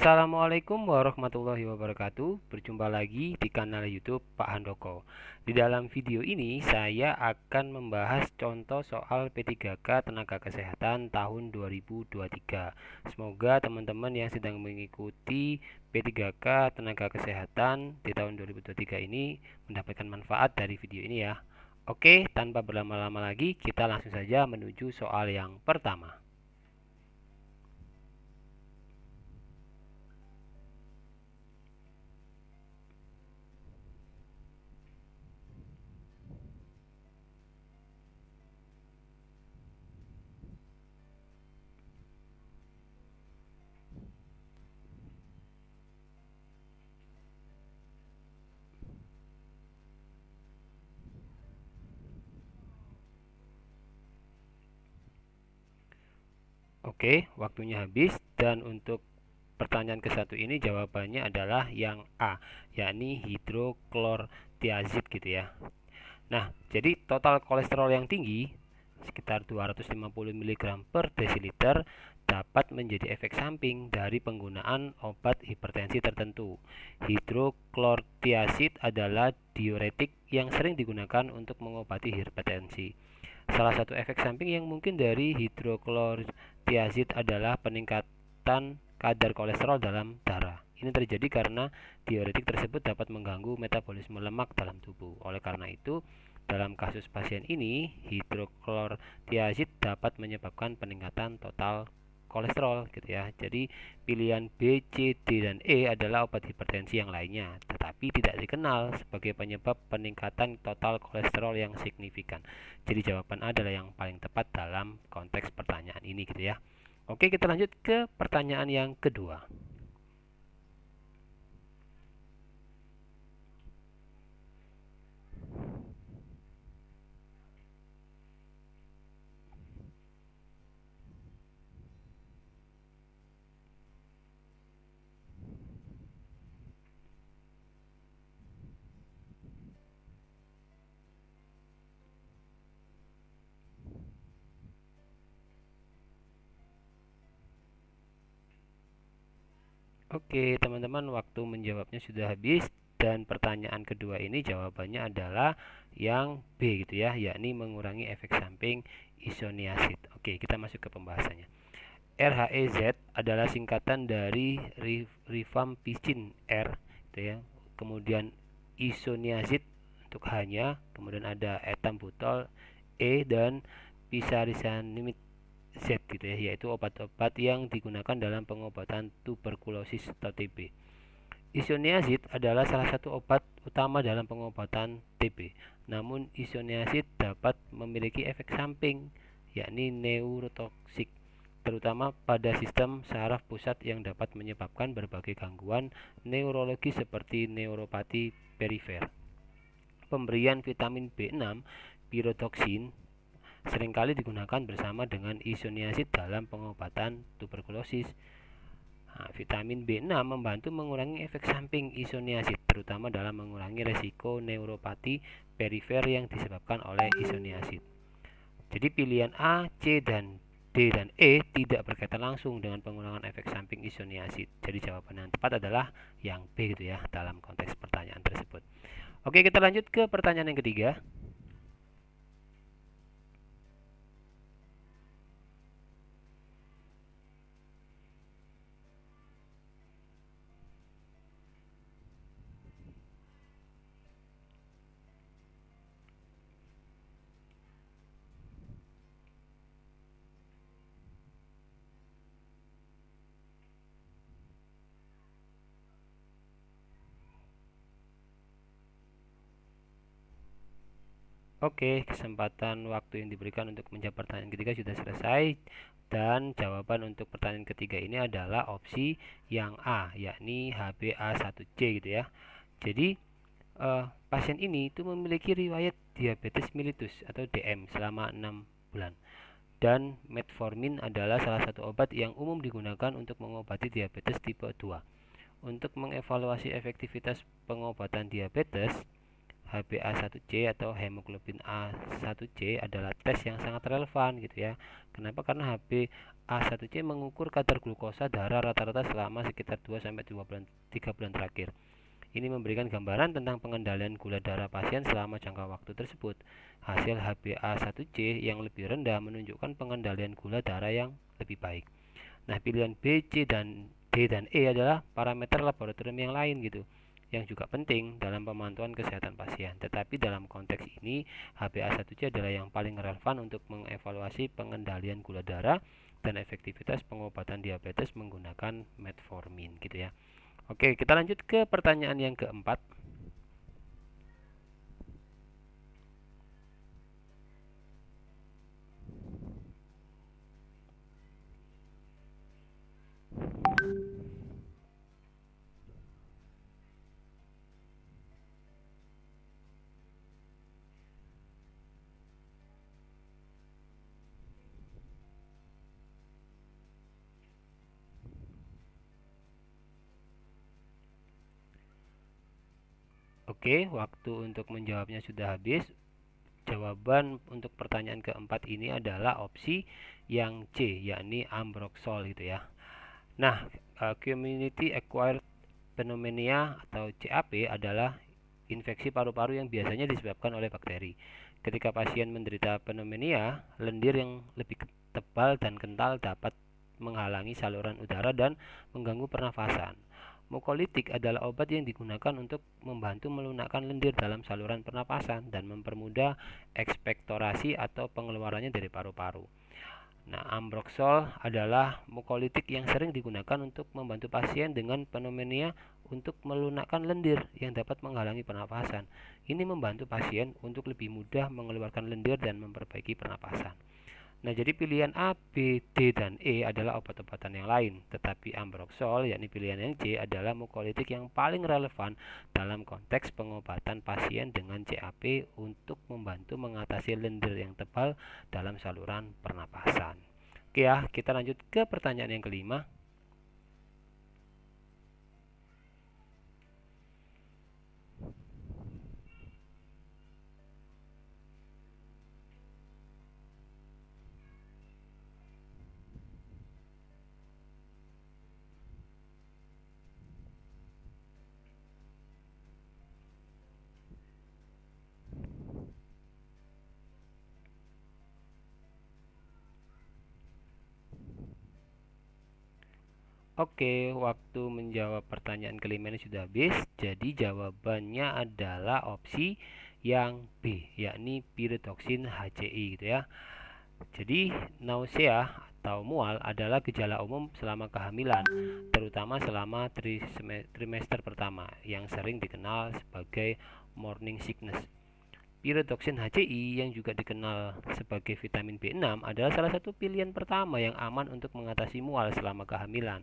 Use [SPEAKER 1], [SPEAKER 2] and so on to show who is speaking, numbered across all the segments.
[SPEAKER 1] Assalamualaikum warahmatullahi wabarakatuh. Berjumpa lagi di kanal YouTube Pak Handoko. Di dalam video ini saya akan membahas contoh soal P3K Tenaga Kesehatan tahun 2023. Semoga teman-teman yang sedang mengikuti P3K Tenaga Kesehatan di tahun 2023 ini mendapatkan manfaat dari video ini ya. Oke, tanpa berlama-lama lagi kita langsung saja menuju soal yang pertama. Oke, waktunya habis dan untuk pertanyaan ke-1 ini jawabannya adalah yang A, yakni hidroklortiazid gitu ya. Nah, jadi total kolesterol yang tinggi sekitar 250 mg per desiliter dapat menjadi efek samping dari penggunaan obat hipertensi tertentu. Hidroklortiazid adalah diuretik yang sering digunakan untuk mengobati hipertensi. Salah satu efek samping yang mungkin dari hidroklortiazid adalah peningkatan kadar kolesterol dalam darah. Ini terjadi karena diuretik tersebut dapat mengganggu metabolisme lemak dalam tubuh. Oleh karena itu, dalam kasus pasien ini, hidroklortiazid dapat menyebabkan peningkatan total kolesterol gitu ya. Jadi pilihan B, C, D, dan E adalah obat hipertensi yang lainnya, tetapi tidak dikenal sebagai penyebab peningkatan total kolesterol yang signifikan. Jadi jawaban A adalah yang paling tepat dalam konteks pertanyaan ini gitu ya. Oke, kita lanjut ke pertanyaan yang kedua. Oke, teman-teman, waktu menjawabnya sudah habis dan pertanyaan kedua ini jawabannya adalah yang B gitu ya, yakni mengurangi efek samping isoniazid. Oke, kita masuk ke pembahasannya. RHEZ adalah singkatan dari rifampicin R gitu ya. Kemudian isoniazid untuk H-nya, kemudian ada etambutol E dan pisarisanimid Z gitu ya, yaitu obat-obat yang digunakan dalam pengobatan tuberkulosis atau TB. Isoniazid adalah salah satu obat utama dalam pengobatan TB. Namun isoniazid dapat memiliki efek samping yakni neurotoksik, terutama pada sistem saraf pusat yang dapat menyebabkan berbagai gangguan neurologi seperti neuropati perifer. Pemberian vitamin B6 pyridoxine seringkali digunakan bersama dengan isoniazid dalam pengobatan tuberkulosis. Nah, vitamin B6 membantu mengurangi efek samping isoniazid, terutama dalam mengurangi resiko neuropati perifer yang disebabkan oleh isoniazid. Jadi pilihan A, C, dan D dan E tidak berkaitan langsung dengan pengurangan efek samping isoniazid. Jadi jawaban yang tepat adalah yang B gitu ya dalam konteks pertanyaan tersebut. Oke, kita lanjut ke pertanyaan yang ketiga. Oke, kesempatan waktu yang diberikan untuk menjawab pertanyaan ketiga sudah selesai dan jawaban untuk pertanyaan ketiga ini adalah opsi yang A, yakni HbA1c gitu ya. Jadi pasien ini itu memiliki riwayat diabetes mellitus atau DM selama 6 bulan. Dan metformin adalah salah satu obat yang umum digunakan untuk mengobati diabetes tipe 2. Untuk mengevaluasi efektivitas pengobatan diabetes, HbA1c atau hemoglobin A1c adalah tes yang sangat relevan gitu ya. Kenapa? Karena HbA1c mengukur kadar glukosa darah rata-rata selama sekitar 2-3 bulan terakhir. Ini memberikan gambaran tentang pengendalian gula darah pasien selama jangka waktu tersebut. Hasil HbA1c yang lebih rendah menunjukkan pengendalian gula darah yang lebih baik. Nah, pilihan B, C, dan D dan E adalah parameter laboratorium yang lain gitu, yang juga penting dalam pemantauan kesehatan pasien. Tetapi dalam konteks ini, HbA1c adalah yang paling relevan untuk mengevaluasi pengendalian gula darah dan efektivitas pengobatan diabetes menggunakan metformin gitu ya. Oke, kita lanjut ke pertanyaan yang keempat. Oke, waktu untuk menjawabnya sudah habis. Jawaban untuk pertanyaan keempat ini adalah opsi yang C, yakni Ambroxol gitu ya. Nah, Community Acquired Pneumonia atau CAP adalah infeksi paru-paru yang biasanya disebabkan oleh bakteri. Ketika pasien menderita pneumonia, lendir yang lebih tebal dan kental dapat menghalangi saluran udara dan mengganggu pernafasan. Mukolitik adalah obat yang digunakan untuk membantu melunakkan lendir dalam saluran pernapasan dan mempermudah ekspektorasi atau pengeluarannya dari paru-paru. Nah, Ambroxol adalah mukolitik yang sering digunakan untuk membantu pasien dengan pneumonia untuk melunakkan lendir yang dapat menghalangi pernapasan. Ini membantu pasien untuk lebih mudah mengeluarkan lendir dan memperbaiki pernapasan. Nah, jadi pilihan A, B, D, dan E adalah obat-obatan yang lain, tetapi Ambroxol, yakni pilihan yang C, adalah mukolitik yang paling relevan dalam konteks pengobatan pasien dengan CAP untuk membantu mengatasi lendir yang tebal dalam saluran pernapasan. Oke ya, kita lanjut ke pertanyaan yang kelima. Oke, waktu menjawab pertanyaan kelima ini sudah habis. Jadi jawabannya adalah opsi yang B, yakni Pyridoxine HCI gitu ya. Jadi nausea atau mual adalah gejala umum selama kehamilan, terutama selama trimester pertama yang sering dikenal sebagai morning sickness. Pyridoxine HCI yang juga dikenal sebagai vitamin B6 adalah salah satu pilihan pertama yang aman untuk mengatasi mual selama kehamilan.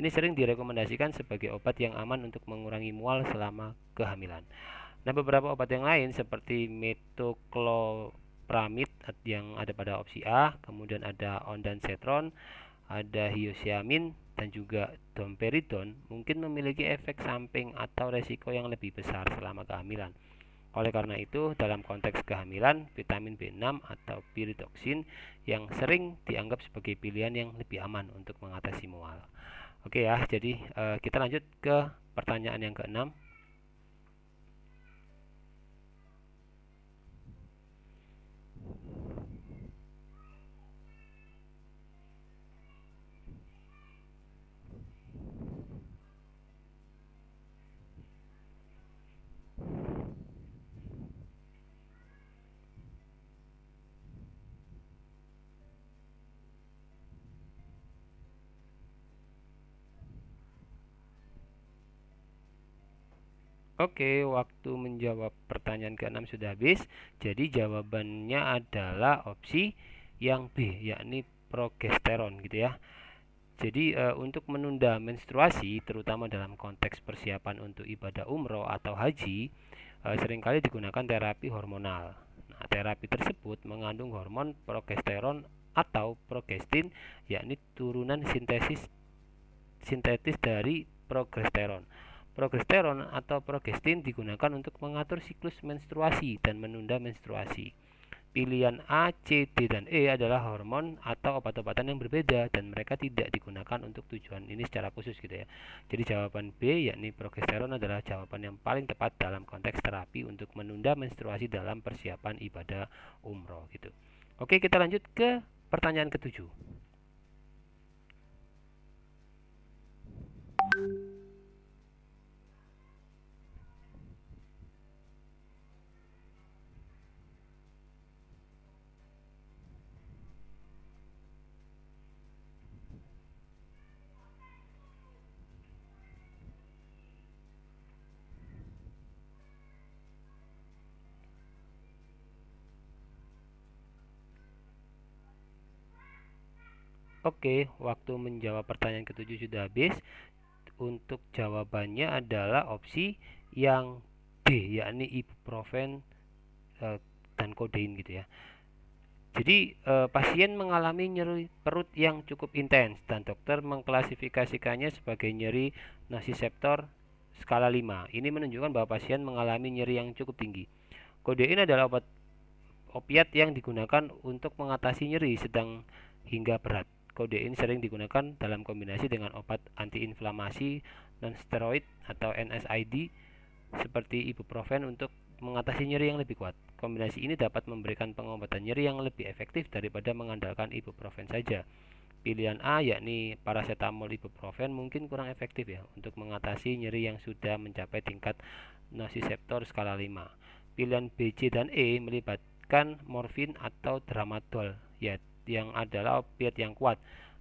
[SPEAKER 1] Ini sering direkomendasikan sebagai obat yang aman untuk mengurangi mual selama kehamilan. Nah, beberapa obat yang lain seperti metoclopramid yang ada pada opsi A, kemudian ada ondansetron, ada hyoscyamin, dan juga domperidone mungkin memiliki efek samping atau resiko yang lebih besar selama kehamilan. Oleh karena itu, dalam konteks kehamilan, vitamin B6 atau pyridoxine yang sering dianggap sebagai pilihan yang lebih aman untuk mengatasi mual. Oke ya, jadi kita lanjut ke pertanyaan yang keenam. Oke, waktu menjawab pertanyaan ke-6 sudah habis. Jadi jawabannya adalah opsi yang B, yakni progesteron gitu ya. Jadi untuk menunda menstruasi, terutama dalam konteks persiapan untuk ibadah umroh atau haji, seringkali digunakan terapi hormonal. Nah, terapi tersebut mengandung hormon progesteron atau progestin, yakni turunan sintetis dari progesteron. Progesteron atau progestin digunakan untuk mengatur siklus menstruasi dan menunda menstruasi. Pilihan A, C, D, dan E adalah hormon atau obat-obatan yang berbeda dan mereka tidak digunakan untuk tujuan ini secara khusus gitu ya. Jadi jawaban B yakni progesteron adalah jawaban yang paling tepat dalam konteks terapi untuk menunda menstruasi dalam persiapan ibadah umroh gitu. Oke, kita lanjut ke pertanyaan ke-7. Oke, waktu menjawab pertanyaan ke-7 sudah habis. Untuk jawabannya adalah opsi yang D, yakni ibuprofen dan kodein gitu ya. Jadi pasien mengalami nyeri perut yang cukup intens dan dokter mengklasifikasikannya sebagai nyeri nociceptor skala 5. Ini menunjukkan bahwa pasien mengalami nyeri yang cukup tinggi. Kodein adalah opiat yang digunakan untuk mengatasi nyeri sedang hingga berat. Kodein sering digunakan dalam kombinasi dengan obat antiinflamasi non-steroid atau NSAID seperti ibuprofen untuk mengatasi nyeri yang lebih kuat. Kombinasi ini dapat memberikan pengobatan nyeri yang lebih efektif daripada mengandalkan ibuprofen saja. Pilihan A yakni paracetamol ibuprofen mungkin kurang efektif ya untuk mengatasi nyeri yang sudah mencapai tingkat nociceptor skala 5. Pilihan B, C, dan E melibatkan morfin atau tramadol ya, yang adalah opiat yang kuat.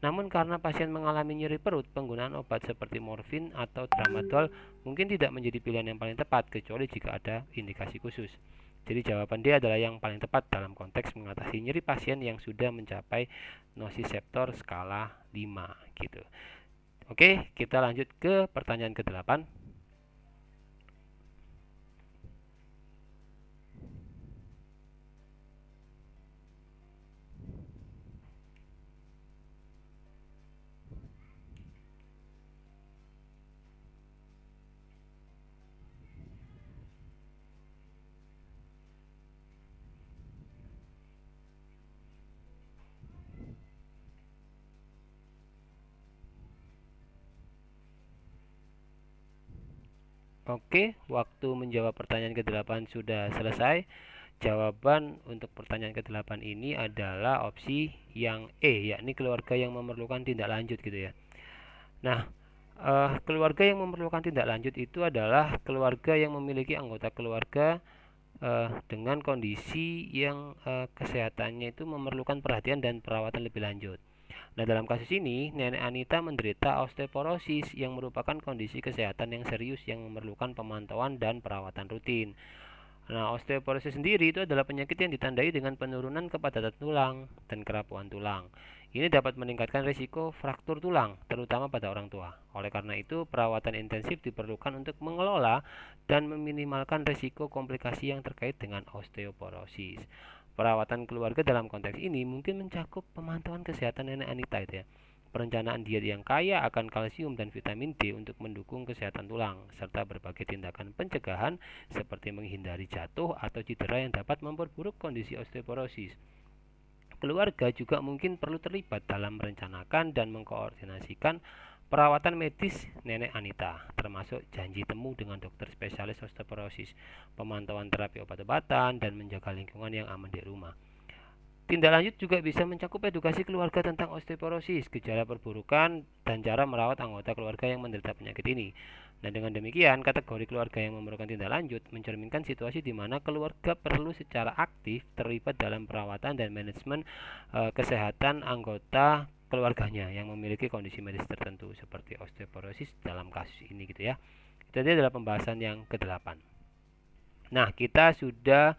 [SPEAKER 1] Namun karena pasien mengalami nyeri perut, penggunaan obat seperti morfin atau tramadol mungkin tidak menjadi pilihan yang paling tepat kecuali jika ada indikasi khusus. Jadi jawaban D adalah yang paling tepat dalam konteks mengatasi nyeri pasien yang sudah mencapai nociceptor skala 5 gitu. Oke, kita lanjut ke pertanyaan ke-8. Oke, waktu menjawab pertanyaan ke-8 sudah selesai. Jawaban untuk pertanyaan ke-8 ini adalah opsi yang E, yakni keluarga yang memerlukan tindak lanjut gitu ya. Nah, keluarga yang memerlukan tindak lanjut itu adalah keluarga yang memiliki anggota keluarga dengan kondisi yang kesehatannya itu memerlukan perhatian dan perawatan lebih lanjut. Nah, dalam kasus ini, Nenek Anita menderita osteoporosis yang merupakan kondisi kesehatan yang serius yang memerlukan pemantauan dan perawatan rutin. Nah, osteoporosis sendiri itu adalah penyakit yang ditandai dengan penurunan kepadatan tulang dan kerapuhan tulang. Ini dapat meningkatkan risiko fraktur tulang, terutama pada orang tua. Oleh karena itu, perawatan intensif diperlukan untuk mengelola dan meminimalkan risiko komplikasi yang terkait dengan osteoporosis. Perawatan keluarga dalam konteks ini mungkin mencakup pemantauan kesehatan Nenek Anita itu ya. Perencanaan diet yang kaya akan kalsium dan vitamin D untuk mendukung kesehatan tulang, serta berbagai tindakan pencegahan seperti menghindari jatuh atau cedera yang dapat memperburuk kondisi osteoporosis. Keluarga juga mungkin perlu terlibat dalam merencanakan dan mengkoordinasikan perawatan medis Nenek Anita, termasuk janji temu dengan dokter spesialis osteoporosis, pemantauan terapi obat-obatan, dan menjaga lingkungan yang aman di rumah. Tindak lanjut juga bisa mencakup edukasi keluarga tentang osteoporosis, gejala perburukan, dan cara merawat anggota keluarga yang menderita penyakit ini. Nah, dengan demikian, kategori keluarga yang memerlukan tindak lanjut mencerminkan situasi di mana keluarga perlu secara aktif terlibat dalam perawatan dan manajemen kesehatan anggota keluarganya yang memiliki kondisi medis tertentu seperti osteoporosis dalam kasus ini gitu ya. Itu adalah pembahasan yang ke-8. Nah, kita sudah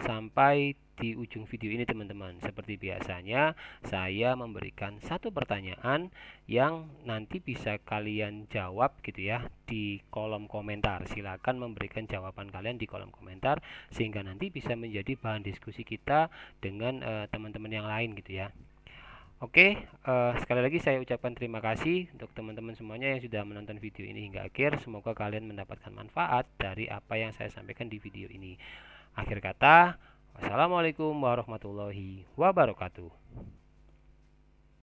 [SPEAKER 1] sampai di ujung video ini teman-teman. Seperti biasanya saya memberikan satu pertanyaan yang nanti bisa kalian jawab gitu ya di kolom komentar. Silakan memberikan jawaban kalian di kolom komentar sehingga nanti bisa menjadi bahan diskusi kita dengan teman-teman yang lain gitu ya. Oke, sekali lagi saya ucapkan terima kasih untuk teman-teman semuanya yang sudah menonton video ini hingga akhir. Semoga kalian mendapatkan manfaat dari apa yang saya sampaikan di video ini. Akhir kata, wassalamualaikum warahmatullahi wabarakatuh.